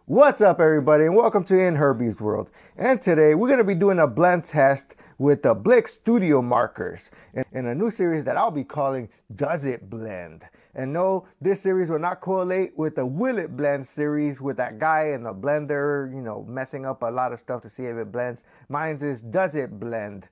What's up, everybody, and welcome to In Herbie's World. And today we're going to be doing a blend test with the Blick Studio markers in a new series that I'll be calling Does It Blend? And no, this series will not correlate with the Will It Blend series with that guy in the blender, messing up a lot of stuff to see if it blends. Mine's is Does It Blend?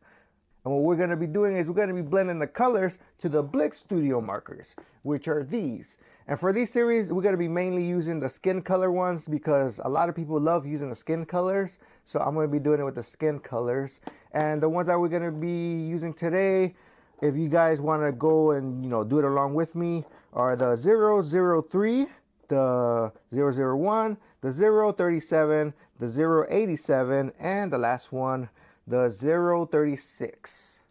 And what we're going to be doing is we're going to be blending the colors to the Blick Studio markers, which are these. And for these series, we're going to be mainly using the skin color ones because a lot of people love using the skin colors. So I'm going to be doing it with the skin colors. And the ones that we're going to be using today, if you guys want to go and do it along with me, are the 003, the 001, the 037, the 087, and the last one, the 036.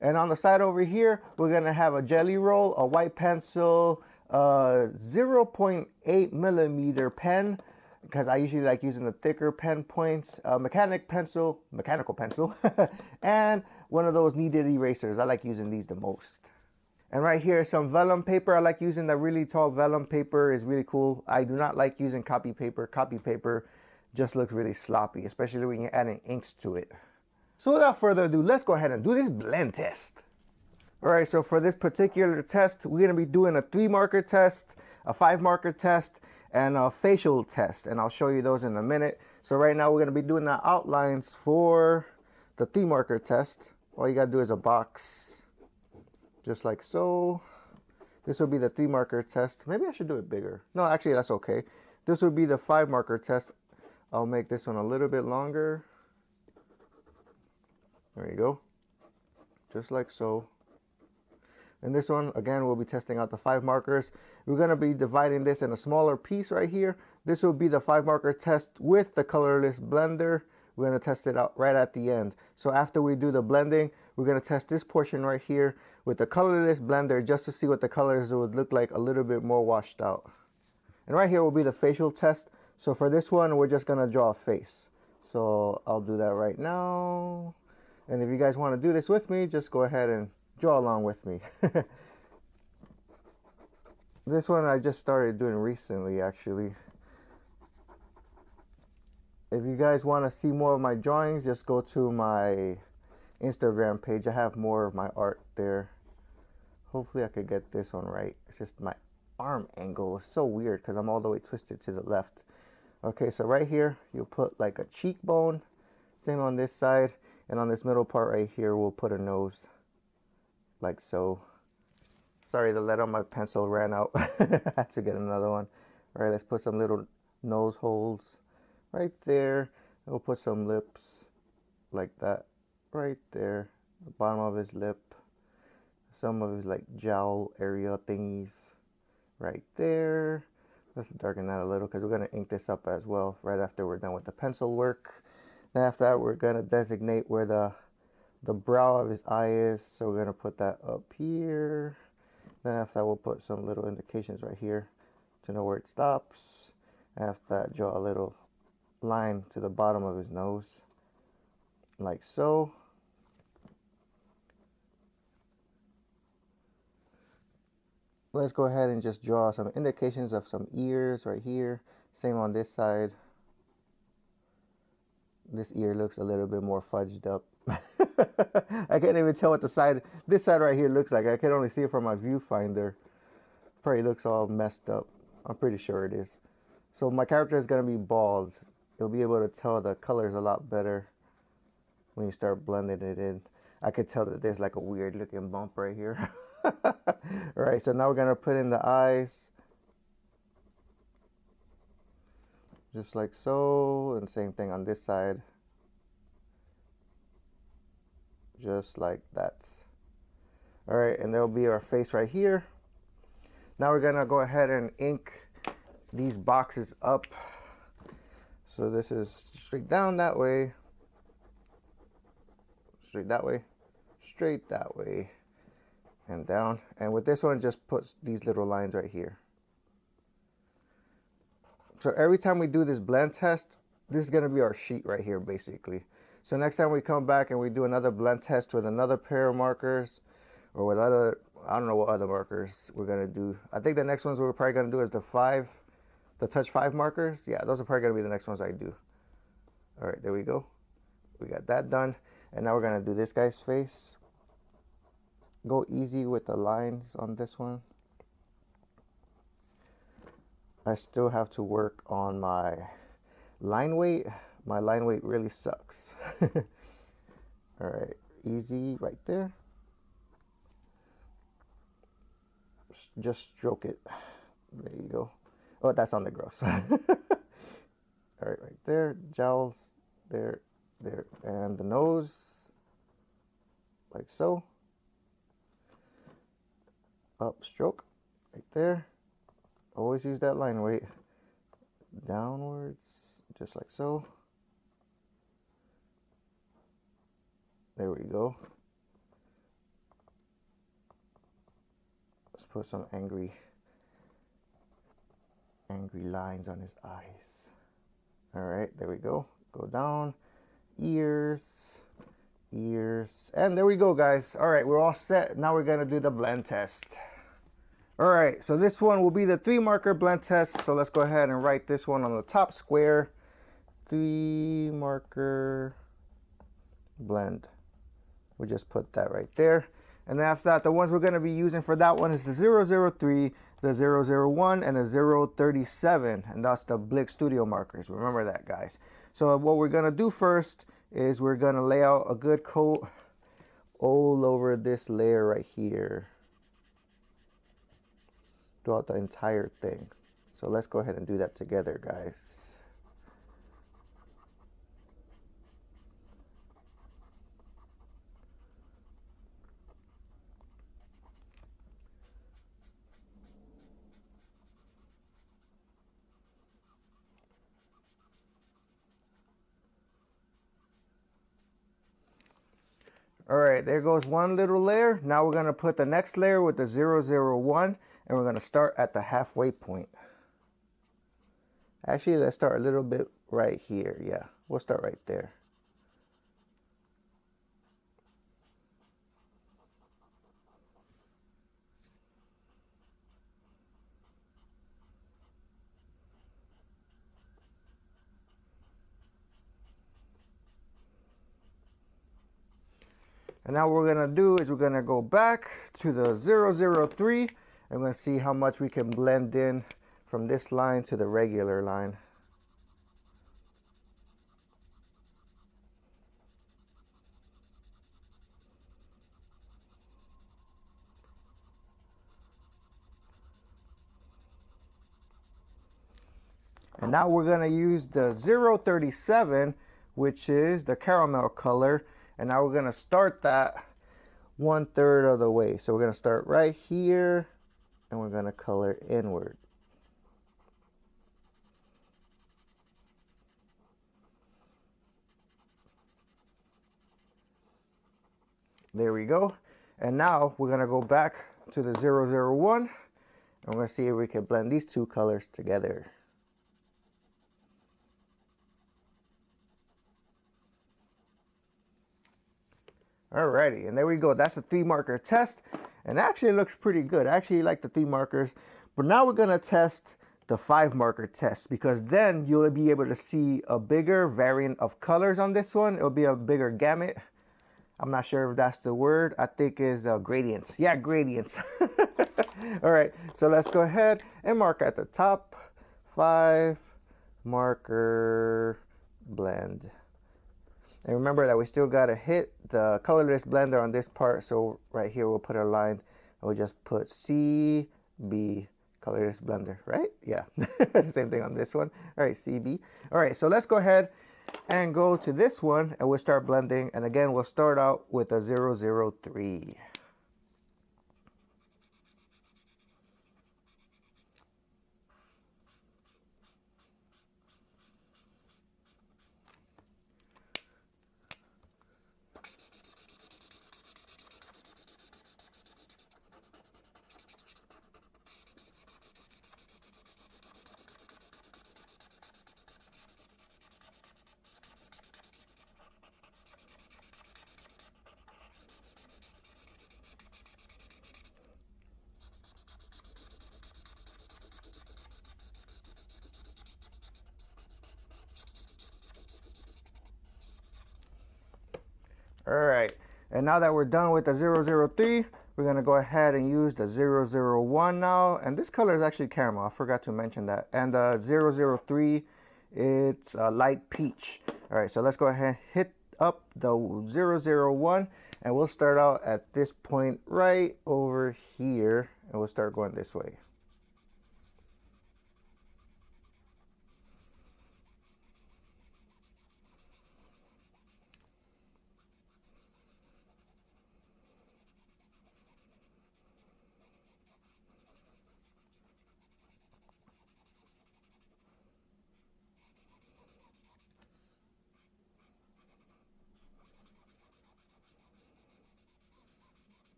And on the side over here, we're gonna have a jelly roll, a white pencil, a 0.8 millimeter pen, because I usually like using the thicker pen points, a mechanical pencil, and one of those kneaded erasers. I like using these the most. And right here is some vellum paper. I like using the really tall vellum paper. It's really cool. I do not like using copy paper. Copy paper just looks really sloppy, especially when you're adding inks to it. So without further ado, let's go ahead and do this blend test. All right, so for this particular test, we're gonna be doing a 3-marker test, a 5-marker test, and a facial test. And I'll show you those in a minute. So right now we're gonna be doing the outlines for the 3-marker test. All you gotta do is a box, just like so. This will be the 3-marker test. Maybe I should do it bigger. No, actually that's okay. This will be the 5-marker test. I'll make this one a little bit longer. There you go, just like so. And this one, again, we'll be testing out the 5 markers. We're gonna be dividing this in a smaller piece right here. This will be the 5-marker test with the Colorless Blender. We're gonna test it out right at the end. So after we do the blending, we're gonna test this portion right here with the Colorless Blender just to see what the colors would look like a little bit more washed out. And right here will be the facial test. So for this one, we're just gonna draw a face. So I'll do that right now. And if you guys want to do this with me, just go ahead and draw along with me. This one I just started doing recently, actually. If you guys want to see more of my drawings, just go to my Instagram page. I have more of my art there. Hopefully I could get this one right. It's just my arm angle is so weird because I'm all the way twisted to the left. Okay, so right here, you'll put like a cheekbone. Same on this side. And on this middle part right here, we'll put a nose, like so. Sorry, the lead on my pencil ran out. I had to get another one. All right, let's put some little nose holes right there. We'll put some lips like that right there. The bottom of his lip. Some of his like jowl area thingies right there. Let's darken that a little because we're gonna ink this up as well right after we're done with the pencil work. Then after that, we're gonna designate where the brow of his eye is. So we're gonna put that up here. Then after that, we'll put some little indications right here to know where it stops. After that, draw a little line to the bottom of his nose, like so. Let's go ahead and just draw some indications of some ears right here. Same on this side. This ear looks a little bit more fudged up. I can't even tell what this side right here looks like. I can only see it from my viewfinder. Probably looks all messed up. I'm pretty sure it is. So my character is going to be bald. You'll be able to tell the colors a lot better when you start blending it in. I could tell that there's like a weird looking bump right here. Alright, so now we're going to put in the eyes. Just like so, and same thing on this side. Just like that. All right, and there'll be our face right here. Now we're gonna go ahead and ink these boxes up. So this is straight down that way, straight that way, straight that way, and down. And with this one, just put these little lines right here. So every time we do this blend test, this is going to be our sheet right here, basically. So next time we come back and we do another blend test with another pair of markers or with other, I don't know what other markers we're going to do. I think the next ones we're probably going to do is the 5 the touch 5 markers. Yeah, those are probably gonna be the next ones I do. All right, there we go. We got that done. And now we're gonna do this guy's face. Go easy with the lines on this one. I still have to work on my line weight. My line weight really sucks. All right, easy right there. Just stroke it. There you go. Oh, that's on the gross. All right, right there. Jowls, there, there. And the nose, like so. Up, stroke, right there. Always use that line weight. Downwards, just like so. There we go. Let's put some angry lines on his eyes. All right, there we go. Go down, ears, and there we go, guys. All right, we're all set. Now we're gonna do the blend test. All right, so this one will be the 3 marker blend test. So let's go ahead and write this one on the top square. 3 marker blend. We'll just put that right there. And then after that, the ones we're going to be using for that one is the 003, the 001, and the 037. And that's the Blick Studio markers. Remember that, guys. So what we're going to do first is we're going to lay out a good coat all over this layer right here, throughout the entire thing. So let's go ahead and do that together, guys. All right, there goes one little layer. Now we're gonna put the next layer with the 001, and we're gonna start at the halfway point. Actually, let's start a little bit right here. Yeah, we'll start right there. And now what we're gonna do is we're gonna go back to the 003, and we're gonna see how much we can blend in from this line to the regular line. And now we're gonna use the 037, which is the caramel color. And now we're gonna start that 1/3 of the way. So we're gonna start right here, and we're gonna color inward. There we go. And now we're gonna go back to the 001, and we're gonna see if we can blend these two colors together. Alrighty, and there we go. That's a 3 marker test, and actually it looks pretty good. I actually like the 3 markers, but now we're gonna test the 5 marker test, because then you'll be able to see a bigger variant of colors on this one. It'll be a bigger gamut. I'm not sure if that's the word. I think is gradients. Yeah, gradients. All right, so let's go ahead and mark at the top. 5 marker blend. And remember that we still gotta hit the colorless blender on this part. So right here we'll put a line, and we'll just put CB, colorless blender, right? Yeah, the same thing on this one. All right, CB. All right, so let's go ahead and go to this one, and we'll start blending. And again, we'll start out with a 003. All right, and now that we're done with the 003, we're gonna go ahead and use the 001 now. And this color is actually caramel, I forgot to mention that. And the 003, it's light peach. All right, so let's go ahead and hit up the 001, and we'll start out at this point right over here, and we'll start going this way.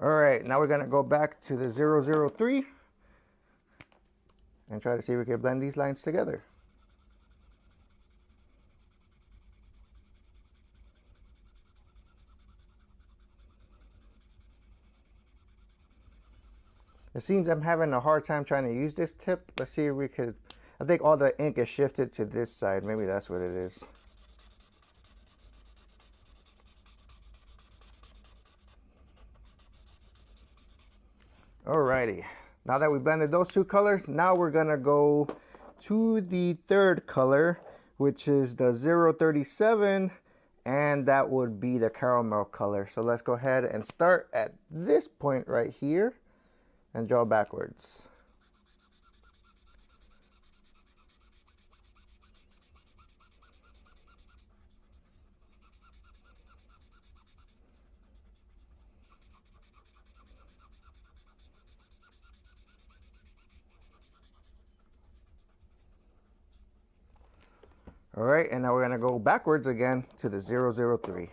All right, now we're gonna go back to the 003 and try to see if we can blend these lines together. It seems I'm having a hard time trying to use this tip. Let's see if we could, I think all the ink is shifted to this side. Maybe that's what it is. Alrighty, now that we blended those two colors, now we're gonna go to the third color, which is the 037, and that would be the caramel color. So let's go ahead and start at this point right here and draw backwards. All right, and now we're gonna go backwards again to the 003.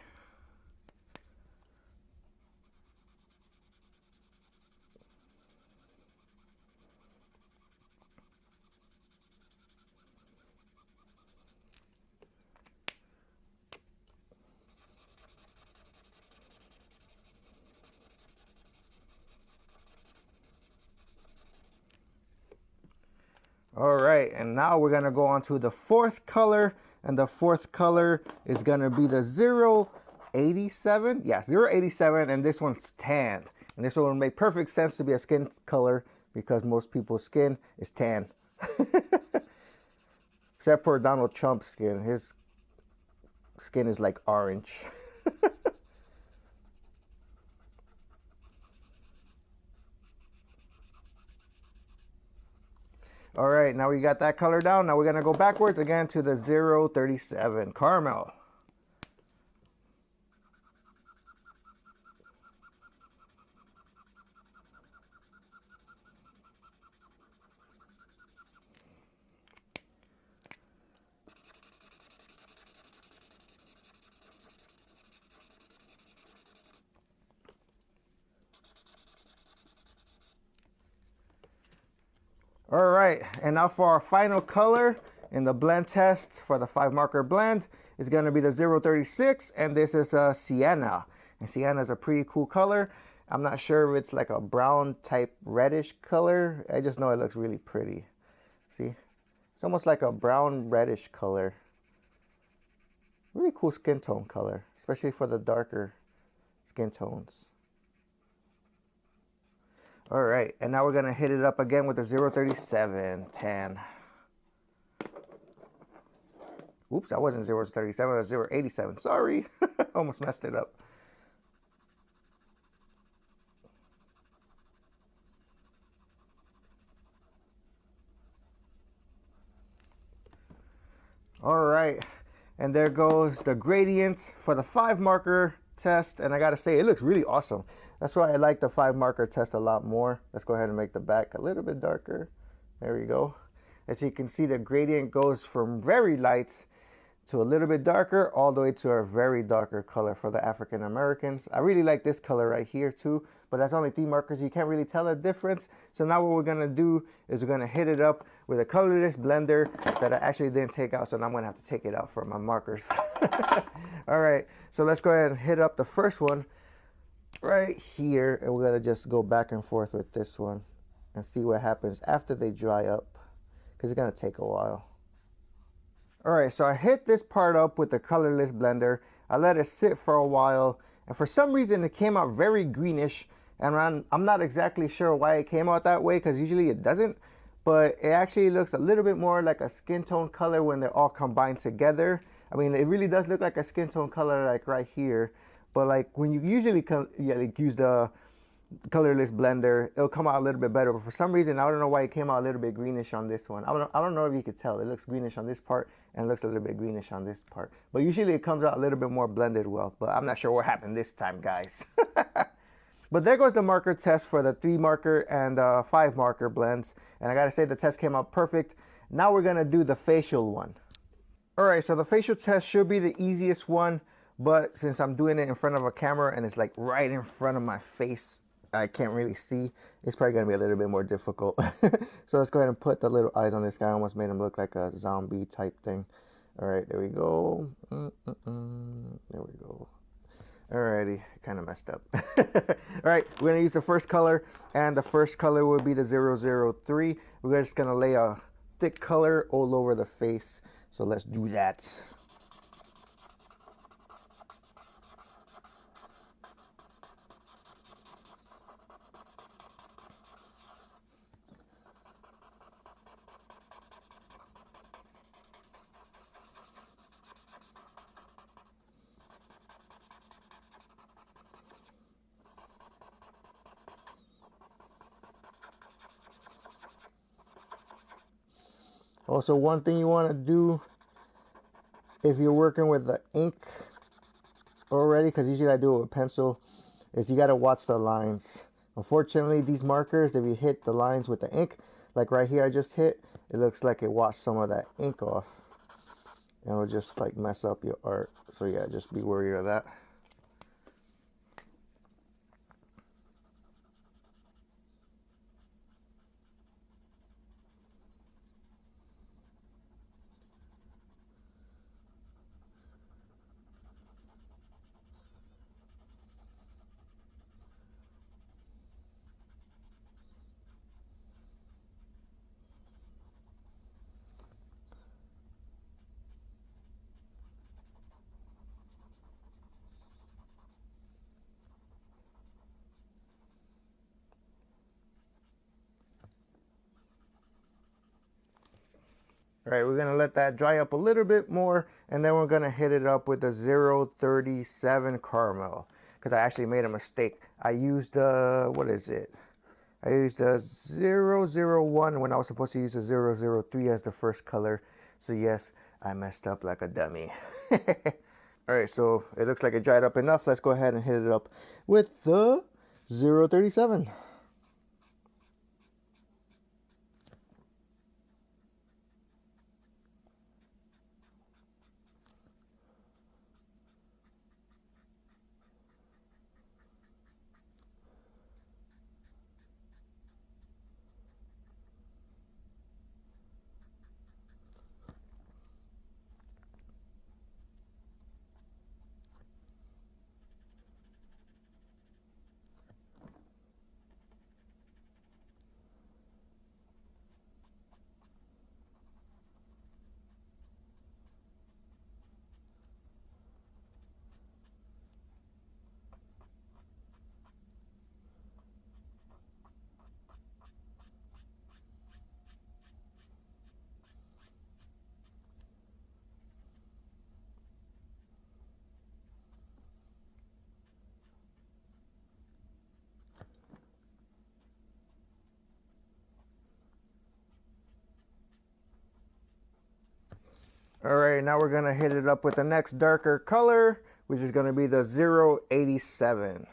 All right, and now we're gonna go on to the fourth color, and the fourth color is gonna be the 087. Yeah, 087, and this one's tan. And this one would make perfect sense to be a skin color because most people's skin is tan. Except for Donald Trump's skin. His skin is like orange. All right, now we got that color down. Now we're gonna go backwards again to the 037 caramel. All right, and now for our final color in the blend test for the 5 marker blend is going to be the 036, and this is a Sienna. And Sienna is a pretty cool color. I'm not sure if it's like a brown type reddish color. I just know it looks really pretty. See? It's almost like a brown reddish color. Really cool skin tone color, especially for the darker skin tones. All right, and now we're gonna hit it up again with the 037 tan. Oops, that wasn't 037, that was 087. Sorry, almost messed it up. All right, and there goes the gradient for the 5 marker test, and I gotta say, it looks really awesome. That's why I like the 5 marker test a lot more. Let's go ahead and make the back a little bit darker. There we go. As you can see, the gradient goes from very light to a little bit darker, all the way to a very darker color for the African Americans. I really like this color right here too, but that's only 3 markers. You can't really tell the difference. So now what we're gonna do is we're gonna hit it up with a colorless blender that I actually didn't take out, so now I'm gonna have to take it out for my markers. All right, so let's go ahead and hit up the first one right here, and we're gonna just go back and forth with this one and see what happens after they dry up, because it's gonna take a while. All right, so I hit this part up with the colorless blender. I let it sit for a while, and for some reason it came out very greenish, and I'm not exactly sure why it came out that way, because usually it doesn't, but it actually looks a little bit more like a skin tone color when they're all combined together. I mean, it really does look like a skin tone color like right here, but like when you usually use the colorless blender, it'll come out a little bit better. But for some reason, I don't know why it came out a little bit greenish on this one. I don't know if you could tell. It looks greenish on this part and it looks a little bit greenish on this part. But usually it comes out a little bit more blended well. But I'm not sure what happened this time, guys. But there goes the marker test for the 3 marker and 5 marker blends. And I gotta say the test came out perfect. Now we're gonna do the facial one. Alright, so the facial test should be the easiest one. But since I'm doing it in front of a camera and it's like right in front of my face, I can't really see, it's probably going to be a little bit more difficult. So let's go ahead and put the little eyes on this guy. I almost made him look like a zombie type thing. All right, there we go. There we go. Alrighty, kind of messed up. Alright, we're going to use the first color, and the first color will be the 003. We're just going to lay a thick color all over the face. So let's do that. Also, one thing you want to do if you're working with the ink already, because usually I do it with pencil, is you got to watch the lines. Unfortunately, these markers, if you hit the lines with the ink, like right here I just hit, it looks like it washed some of that ink off. And it'll just like mess up your art. So yeah, just be wary of that. All right, we're gonna let that dry up a little bit more, and then we're gonna hit it up with the 037 caramel, because I actually made a mistake. I used what is it? I used the 001 when I was supposed to use the 003 as the first color. So yes, I messed up like a dummy. All right, so it looks like it dried up enough. Let's go ahead and hit it up with the 037. All right, now we're gonna hit it up with the next darker color, which is gonna be the 087.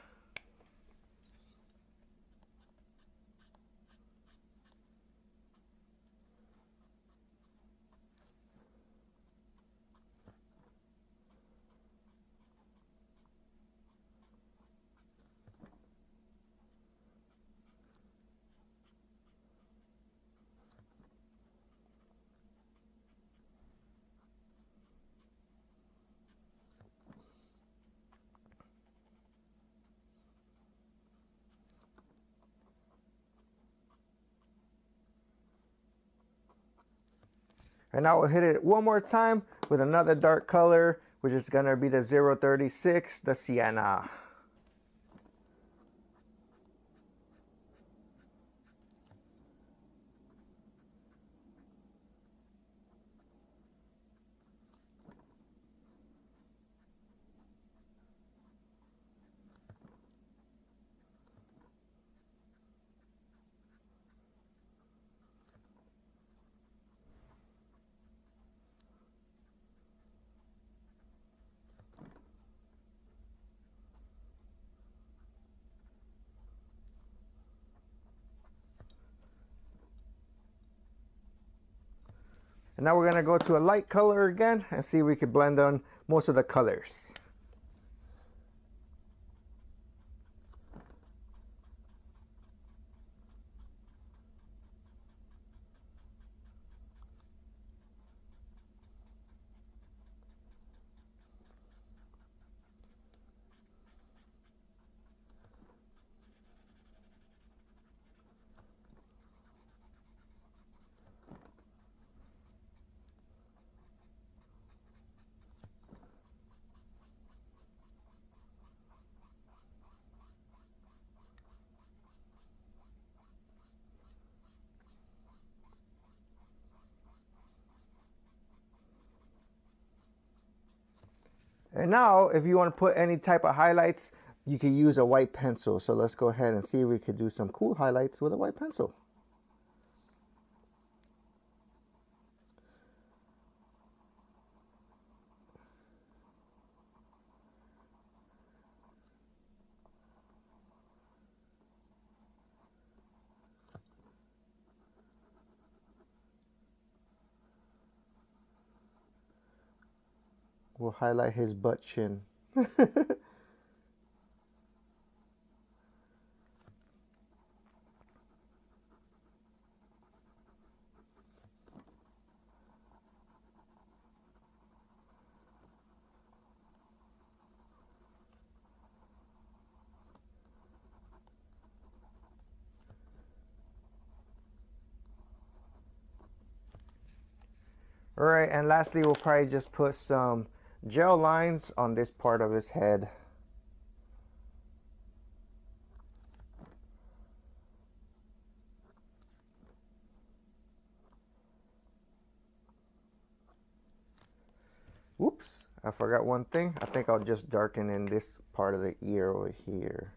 And now we'll hit it one more time with another dark color, which is gonna be the 036, the Sienna. And now we're gonna go to a light color again and see if we can blend on most of the colors. And now, if you want to put any type of highlights, you can use a white pencil. So let's go ahead and see if we could do some cool highlights with a white pencil. We'll highlight his butt chin. All right, and lastly, we'll probably just put some gel lines on this part of his head. Oops, I forgot one thing. I think I'll just darken in this part of the ear over here.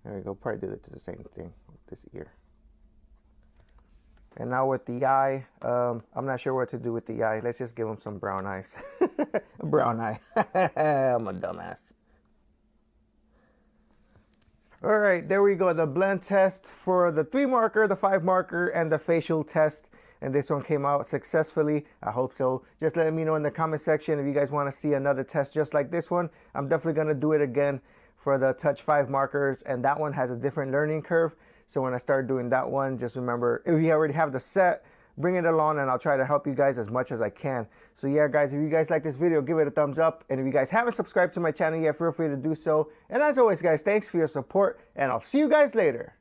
There we go, probably do the same thing with this ear. And now with the eye, I'm not sure what to do with the eye. Let's just give him some brown eyes. Brown eye. I'm a dumbass. All right, there we go. The blend test for the 3 marker, the 5 marker, and the facial test. And this one came out successfully. I hope so. Just let me know in the comment section if you guys want to see another test just like this one. I'm definitely going to do it again for the touch 5 markers, and that one has a different learning curve. So when I start doing that one, just remember, if you already have the set, bring it along and I'll try to help you guys as much as I can. So yeah, guys, if you guys like this video, give it a thumbs up. And if you guys haven't subscribed to my channel yet, feel free to do so. And as always, guys, thanks for your support and I'll see you guys later.